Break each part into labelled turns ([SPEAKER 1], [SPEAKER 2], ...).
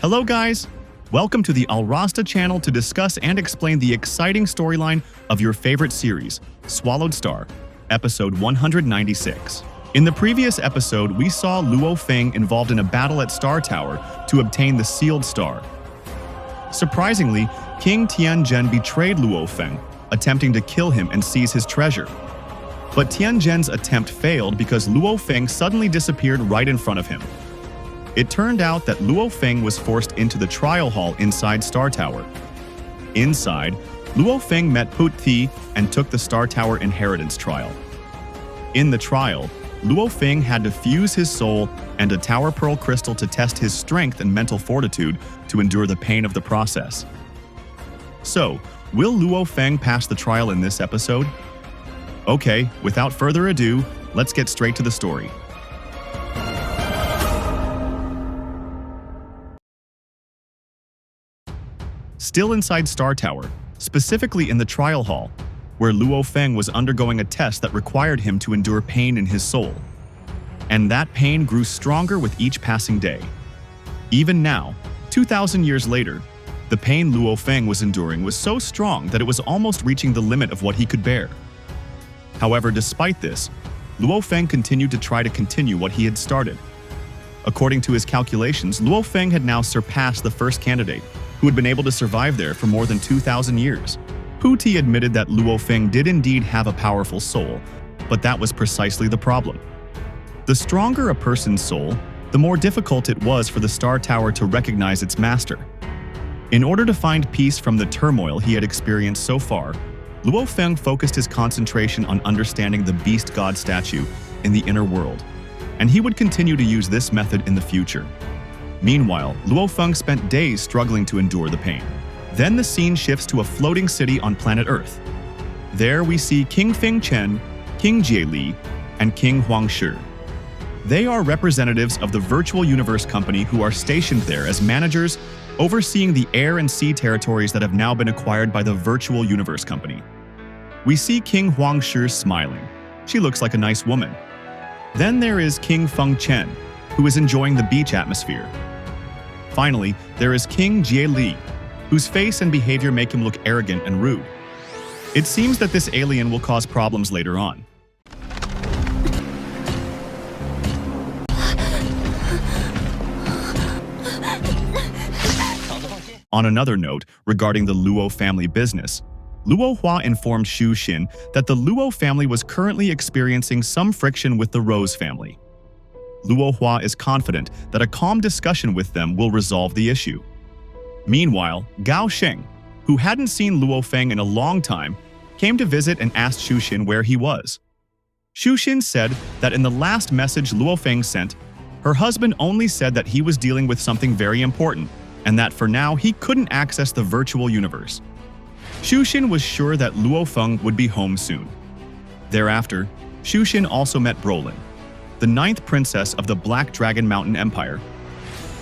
[SPEAKER 1] Hello guys! Welcome to the Alrasta channel to discuss and explain the exciting storyline of your favorite series, SwallowedStar, episode 196. In the previous episode, we saw Luo Feng involved in a battle at Star Tower to obtain the sealed star. Surprisingly, King Tianzhen betrayed Luo Feng, attempting to kill him and seize his treasure. But Tianzhen's attempt failed because Luo Feng suddenly disappeared right in front of him. It turned out that Luo Feng was forced into the trial hall inside Star Tower. Inside, Luo Feng met Put Thi and took the Star Tower inheritance trial. In the trial, Luo Feng had to fuse his soul and a Tower Pearl crystal to test his strength and mental fortitude to endure the pain of the process. So, will Luo Feng pass the trial in this episode? Okay, without further ado, let's get straight to the story. Still inside Star Tower, specifically in the trial hall, where Luo Feng was undergoing a test that required him to endure pain in his soul. And that pain grew stronger with each passing day. Even now, 2,000 years later, the pain Luo Feng was enduring was so strong that it was almost reaching the limit of what he could bear. However, despite this, Luo Feng continued to try to continue what he had started. According to his calculations, Luo Feng had now surpassed the first candidate, who had been able to survive there for more than 2,000 years. Pu Ti admitted that Luo Feng did indeed have a powerful soul, but that was precisely the problem. The stronger a person's soul, the more difficult it was for the Star Tower to recognize its master. In order to find peace from the turmoil he had experienced so far, Luo Feng focused his concentration on understanding the beast god statue in the inner world, and he would continue to use this method in the future. Meanwhile, Luo Feng spent days struggling to endure the pain. Then the scene shifts to a floating city on planet Earth. There we see King Feng Chen, King Jie Li, and King Huang Shi. They are representatives of the Virtual Universe Company who are stationed there as managers, overseeing the air and sea territories that have now been acquired by the Virtual Universe Company. We see King Huang Shi smiling. She looks like a nice woman. Then there is King Feng Chen, who is enjoying the beach atmosphere. Finally, there is King Jie Li, whose face and behavior make him look arrogant and rude. It seems that this alien will cause problems later on. On another note, regarding the Luo family business, Luo Hua informed Xu Xin that the Luo family was currently experiencing some friction with the Rose family. Luo Hua is confident that a calm discussion with them will resolve the issue. Meanwhile, Gao Sheng, who hadn't seen Luo Feng in a long time, came to visit and asked Xu Xin where he was. Xu Xin said that in the last message Luo Feng sent, her husband only said that he was dealing with something very important, and that for now he couldn't access the virtual universe. Xu Xin was sure that Luo Feng would be home soon. Thereafter, Xu Xin also met Brolin, the 9th princess of the Black Dragon Mountain Empire.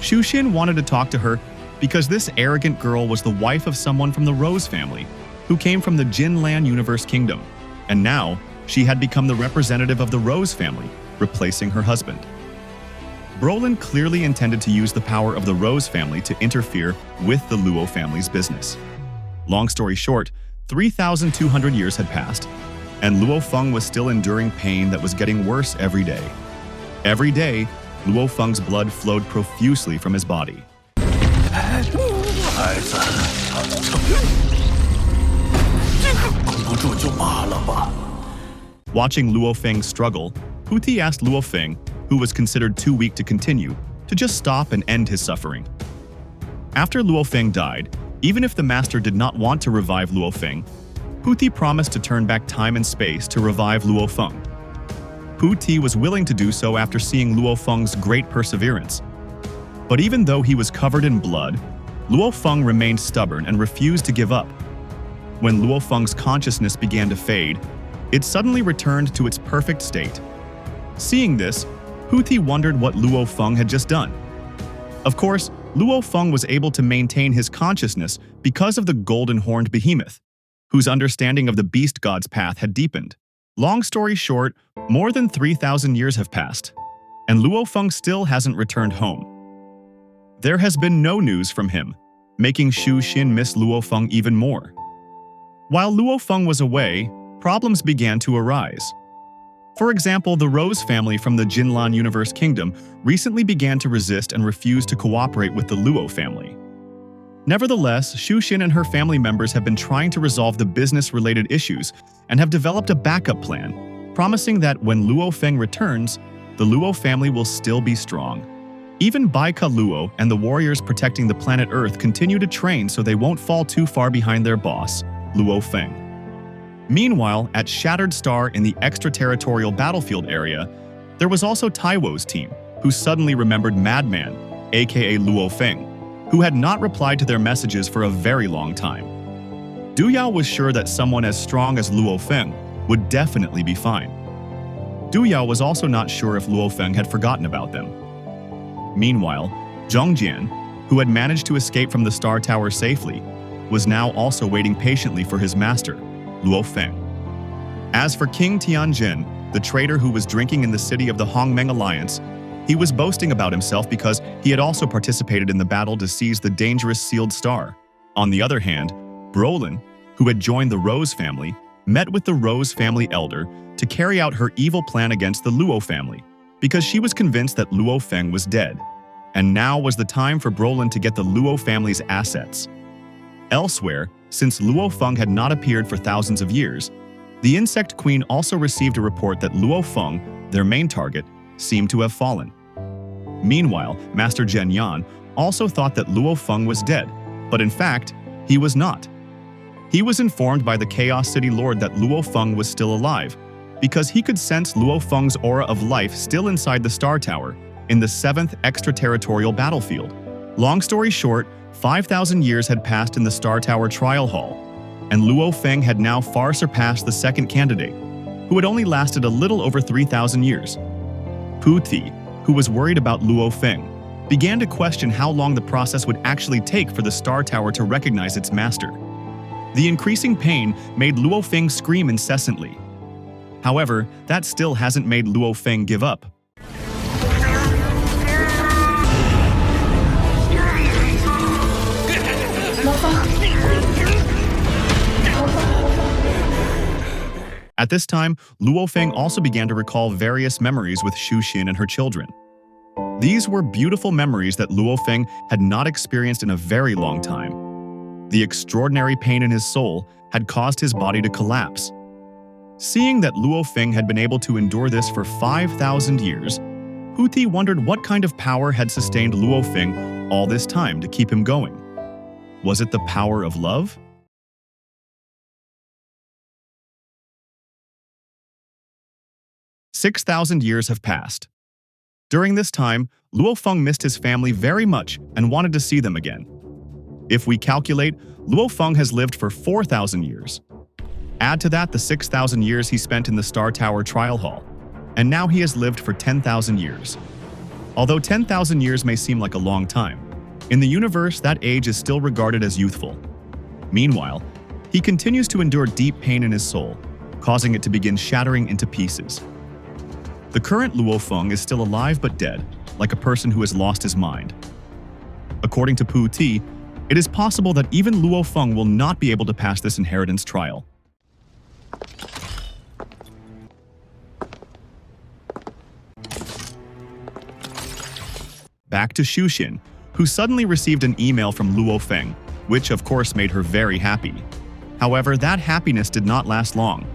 [SPEAKER 1] Xu Xin wanted to talk to her because this arrogant girl was the wife of someone from the Rose family, who came from the Jinlan Universe Kingdom, and now she had become the representative of the Rose family, replacing her husband. Brolin clearly intended to use the power of the Rose family to interfere with the Luo family's business. Long story short, 3,200 years had passed, and Luo Feng was still enduring pain that was getting worse every day. Every day, Luo Feng's blood flowed profusely from his body. Watching Luo Feng struggle, Pu Ti asked Luo Feng, who was considered too weak to continue, to just stop and end his suffering. After Luo Feng died, even if the master did not want to revive Luo Feng, Pu Ti promised to turn back time and space to revive Luo Feng. Pu Ti was willing to do so after seeing Luo Feng's great perseverance. But even though he was covered in blood, Luo Feng remained stubborn and refused to give up. When Luo Feng's consciousness began to fade, it suddenly returned to its perfect state. Seeing this, Pu Ti wondered what Luo Feng had just done. Of course, Luo Feng was able to maintain his consciousness because of the golden-horned behemoth, whose understanding of the beast god's path had deepened. Long story short, more than 3,000 years have passed, and Luo Feng still hasn't returned home. there has been no news from him, making Xu Xin miss Luo Feng even more. While Luo Feng was away, problems began to arise. For example, the Rose family from the Jinlan Universe Kingdom recently began to resist and refuse to cooperate with the Luo family. Nevertheless, Xu Xin and her family members have been trying to resolve the business-related issues and have developed a backup plan, promising that when Luo Feng returns, the Luo family will still be strong. Even Baika Luo and the warriors protecting the planet Earth continue to train so they won't fall too far behind their boss, Luo Feng. Meanwhile, at Shattered Star in the extraterritorial battlefield area, there was also Taiwo's team, who suddenly remembered Madman, aka Luo Feng, who had not replied to their messages for a very long time. Du Yao was sure that someone as strong as Luo Feng would definitely be fine. Du Yao was also not sure if Luo Feng had forgotten about them. Meanwhile, Zheng Jian, who had managed to escape from the Star Tower safely, was now also waiting patiently for his master, Luo Feng. As for King Tianjin, the traitor who was drinking in the city of the Hongmeng Alliance, he was boasting about himself because he had also participated in the battle to seize the dangerous sealed star. On the other hand, Brolin, who had joined the Rose family, met with the Rose family elder to carry out her evil plan against the Luo family, because she was convinced that Luo Feng was dead, and now was the time for Brolin to get the Luo family's assets. Elsewhere, since Luo Feng had not appeared for thousands of years, the Insect Queen also received a report that Luo Feng, their main target, seemed to have fallen. Meanwhile, Master Zhen Yan also thought that Luo Feng was dead, but in fact, he was not. He was informed by the Chaos City Lord that Luo Feng was still alive, because he could sense Luo Feng's aura of life still inside the Star Tower, in the 7th extraterritorial battlefield. Long story short, 5,000 years had passed in the Star Tower trial hall, and Luo Feng had now far surpassed the second candidate, who had only lasted a little over 3,000 years. Pu Ti, who was worried about Luo Feng, began to question how long the process would actually take for the Star Tower to recognize its master. The increasing pain made Luo Feng scream incessantly. However, that still hasn't made Luo Feng give up. At this time, Luo Feng also began to recall various memories with Xu Xin and her children. These were beautiful memories that Luo Feng had not experienced in a very long time. The extraordinary pain in his soul had caused his body to collapse. Seeing that Luo Feng had been able to endure this for 5,000 years, Pu Ti wondered what kind of power had sustained Luo Feng all this time to keep him going. Was it the power of love? 6,000 years have passed. During this time, Luo Feng missed his family very much and wanted to see them again. If we calculate, Luo Feng has lived for 4,000 years. Add to that the 6,000 years he spent in the Star Tower trial hall, and now he has lived for 10,000 years. Although 10,000 years may seem like a long time, in the universe that age is still regarded as youthful. Meanwhile, he continues to endure deep pain in his soul, causing it to begin shattering into pieces. The current Luo Feng is still alive but dead, like a person who has lost his mind. According to Pu Ti, it is possible that even Luo Feng will not be able to pass this inheritance trial. Back to Xu Xin, who suddenly received an email from Luo Feng, which of course made her very happy. However, that happiness did not last long.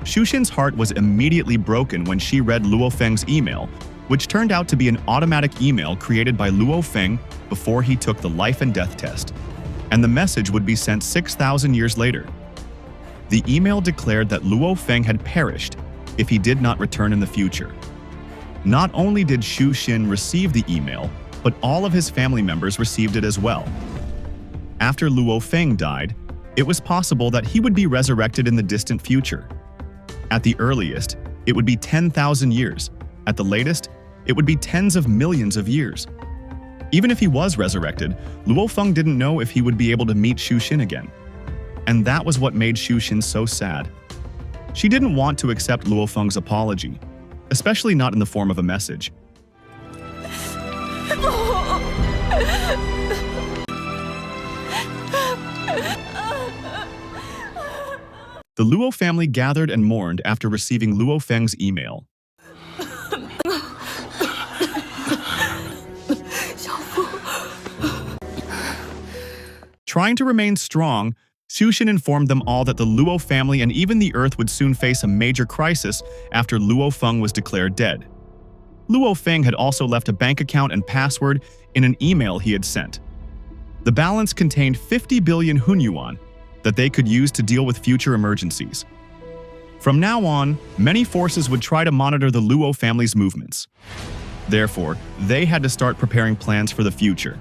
[SPEAKER 1] Xu Xin's heart was immediately broken when she read Luo Feng's email, which turned out to be an automatic email created by Luo Feng before he took the life and death test, and the message would be sent 6,000 years later. The email declared that Luo Feng had perished if he did not return in the future. Not only did Xu Xin receive the email, but all of his family members received it as well. After Luo Feng died, it was possible that he would be resurrected in the distant future. At the earliest, it would be 10,000 years. At the latest, it would be tens of millions of years. Even if he was resurrected, Luo Feng didn't know if he would be able to meet Xu Xin again. And that was what made Xu Xin so sad. She didn't want to accept Luo Feng's apology, especially not in the form of a message. The Luo family gathered and mourned after receiving Luo Feng's email. Trying to remain strong, Xushin informed them all that the Luo family and even the Earth would soon face a major crisis after Luo Feng was declared dead. Luo Feng had also left a bank account and password in an email he had sent. The balance contained 50 billion Hunyuan that they could use to deal with future emergencies. From now on, many forces would try to monitor the Luo family's movements. Therefore, they had to start preparing plans for the future.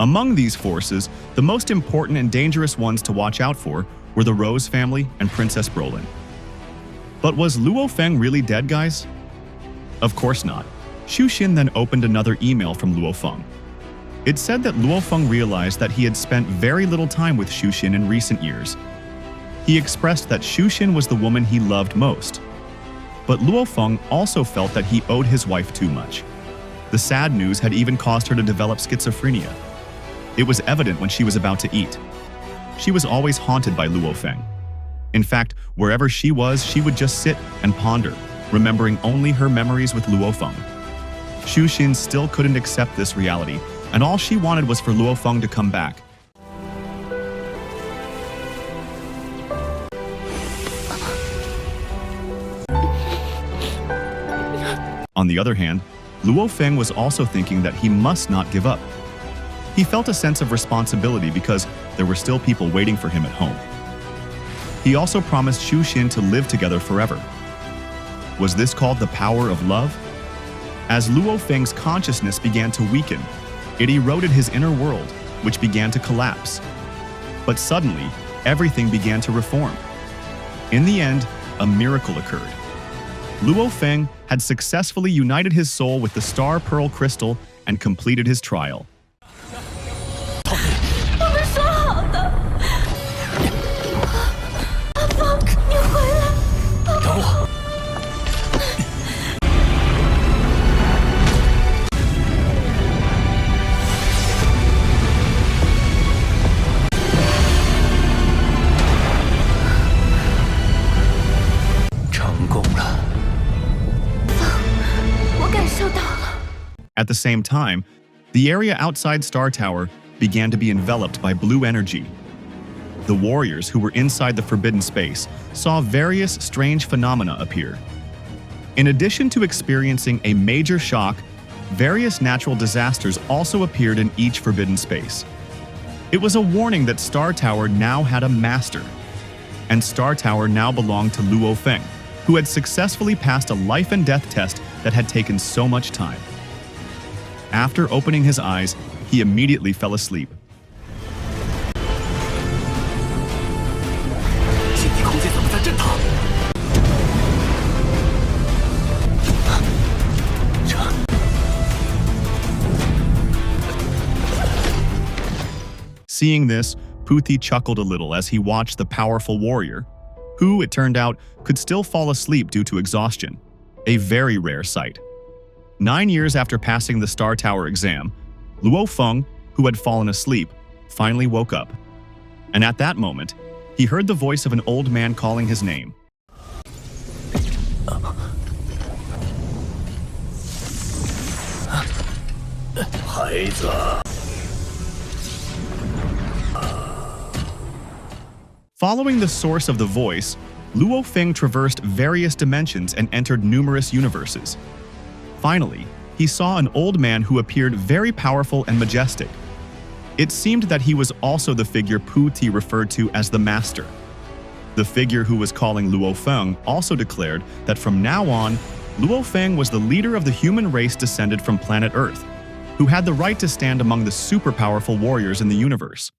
[SPEAKER 1] Among these forces, the most important and dangerous ones to watch out for were the Rose family and Princess Brolin. But was Luo Feng really dead, guys? Of course not. Xushin then opened another email from Luo Feng. It said that Luo Feng realized that he had spent very little time with Xushin in recent years. He expressed that Xushin was the woman he loved most. But Luo Feng also felt that he owed his wife too much. The sad news had even caused her to develop schizophrenia. It was evident when she was about to eat. She was always haunted by Luo Feng. In fact, wherever she was, she would just sit and ponder, remembering only her memories with Luo Feng. Xushin still couldn't accept this reality, and all she wanted was for Luo Feng to come back. On the other hand, Luo Feng was also thinking that he must not give up. He felt a sense of responsibility because there were still people waiting for him at home. He also promised Xushin to live together forever. Was this called the power of love? As Luo Feng's consciousness began to weaken, it eroded his inner world, which began to collapse. But suddenly, everything began to reform. In the end, a miracle occurred. Luo Feng had successfully united his soul with the Star Pearl Crystal and completed his trial. At the same time, the area outside Star Tower began to be enveloped by blue energy. The warriors who were inside the forbidden space saw various strange phenomena appear. In addition to experiencing a major shock, various natural disasters also appeared in each forbidden space. It was a warning that Star Tower now had a master, and Star Tower now belonged to Luo Feng, who had successfully passed a life and death test that had taken so much time. After opening his eyes, he immediately fell asleep. Seeing this, Puthi chuckled a little as he watched the powerful warrior, who, it turned out, could still fall asleep due to exhaustion, a very rare sight. 9 years after passing the Star Tower exam, Luo Feng, who had fallen asleep, finally woke up. And at that moment, he heard the voice of an old man calling his name. Following the source of the voice, Luo Feng traversed various dimensions and entered numerous universes. Finally, he saw an old man who appeared very powerful and majestic. It seemed that he was also the figure Puthi referred to as the Master. The figure who was calling Luo Feng also declared that from now on, Luo Feng was the leader of the human race descended from planet Earth, who had the right to stand among the super powerful warriors in the universe.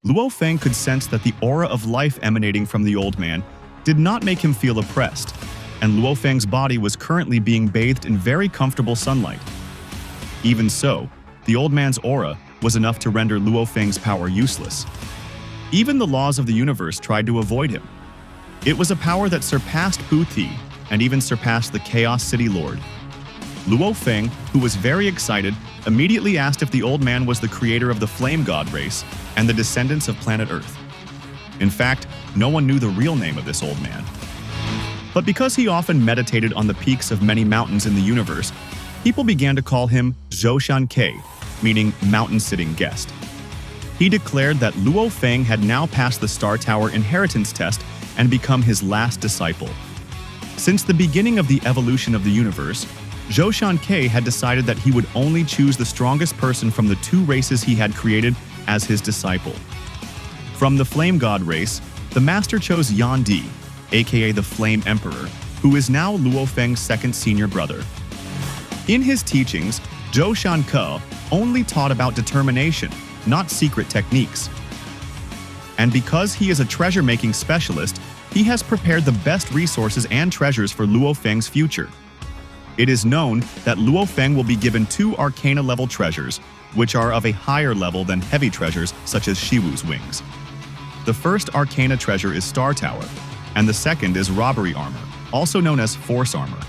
[SPEAKER 1] Luo Feng could sense that the aura of life emanating from the old man did not make him feel oppressed, and Luo Feng's body was currently being bathed in very comfortable sunlight. Even so, the old man's aura, was enough to render Luo Feng's power useless. Even the laws of the universe tried to avoid him. It was a power that surpassed Pu Ti and even surpassed the Chaos City Lord. Luo Feng, who was very excited, immediately asked if the old man was the creator of the Flame God race and the descendants of planet Earth. In fact, no one knew the real name of this old man. But because he often meditated on the peaks of many mountains in the universe, people began to call him Zhoushan Ke, meaning mountain-sitting guest. He declared that Luo Feng had now passed the Star Tower inheritance test and become his last disciple. Since the beginning of the evolution of the universe, Zhoushan Ke had decided that he would only choose the strongest person from the two races he had created as his disciple. From the Flame God race, the master chose Yan Di, aka the Flame Emperor, who is now Luo Feng's second senior brother. In his teachings, Zhoushan Ke only taught about determination, not secret techniques. And because he is a treasure-making specialist, he has prepared the best resources and treasures for Luo Feng's future. It is known that Luo Feng will be given 2 Arcana-level treasures, which are of a higher level than heavy treasures such as Shiwu's wings. The first Arcana treasure is Star Tower, and the second is Robbery Armor, also known as Force Armor.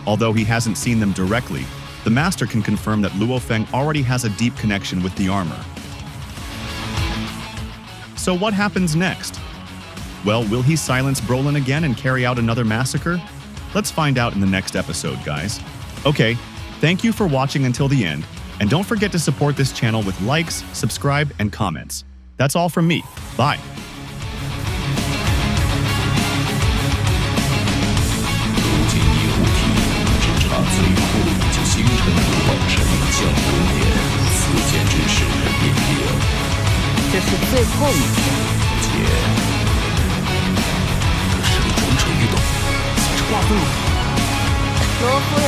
[SPEAKER 1] Although he hasn't seen them directly, the Master can confirm that Luo Feng already has a deep connection with the armor. So what happens next? Well, will he silence Brolin again and carry out another massacre? Let's find out in the next episode, guys. Okay, thank you for watching until the end, and don't forget to support this channel with likes, subscribe, and comments. That's all from me. Bye.
[SPEAKER 2] 如今一物体只差最后就形成化成降龙年此间之事隐蔽了。
[SPEAKER 3] 这是最后一天。
[SPEAKER 2] 姐，这是个种种运动，算是挂分了。
[SPEAKER 3] 罗夫人，